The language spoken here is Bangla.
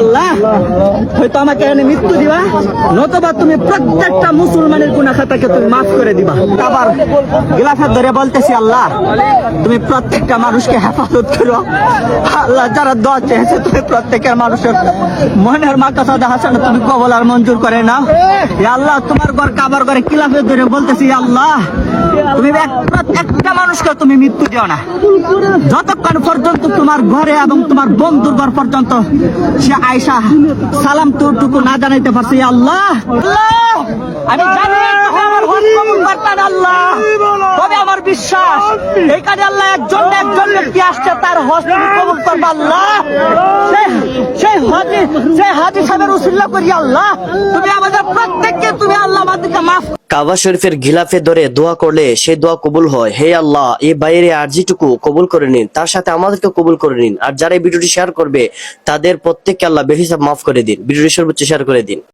আল্লাহ হয়তো আমাকে এনে মৃত্যু দিবা, নতুবা তুমি প্রত্যেকটা মুসলমানের গুনাহ খাতাকে তুমি মাফ করে দিবা। আবার গিলাফাত ধরে বলতেছি, আল্লাহ তুমি প্রত্যেকটা মানুষকে হেফাজত করো। আল্লাহ যারা দোয়া চেয়েছে তুমি প্রত্যেকের মানুষের মনের মাকাসাদা হাসানা তুমি কবুল আর মঞ্জুর করে নাও। ইয়া আল্লাহ তোমার ঘর কাবার ঘরে খিলাফত ধরে বলতেছি, আল্লাহ তুমি একটা মানুষকে তুমি মৃত্যু দিও না, যতক্ষণ পর্যন্ত তোমার ঘরে এবং তোমার বন্ধুর ঘর পর্যন্ত সে আয়েশা সালাম টুকু না জানাইতে পারছে। আল্লাহ আল্লাহ আমি জানি তুমি আমার হজ কবুল করবেন আল্লাহ, তবে আমার বিশ্বাস এইখানে আল্লাহ একজন ব্যক্তি আসছে, তার হজ তুমি কবুল করবে আল্লাহ। সেই হাজী সাহেবের উসিলা করি আল্লাহ তুমি আমাদের প্রত্যেককে তুমি আল্লাহ আমাদেরকে মাফ। কাবা শরীফের গিলাফে ধরে দোয়া করলে সেই দোয়া কবুল হয়। হে আল্লাহ এই বাইরে আরজিটুকু কবুল করে নিন, তার সাথে আমাদেরকে কবুল করে নিন। আর যারা এই ভিডিওটি শেয়ার করবে তাদের প্রত্যেককে আল্লাহ বেহিসাব মাফ করে দিন। ভিডিওটি সর্বোচ্চ শেয়ার করে দিন।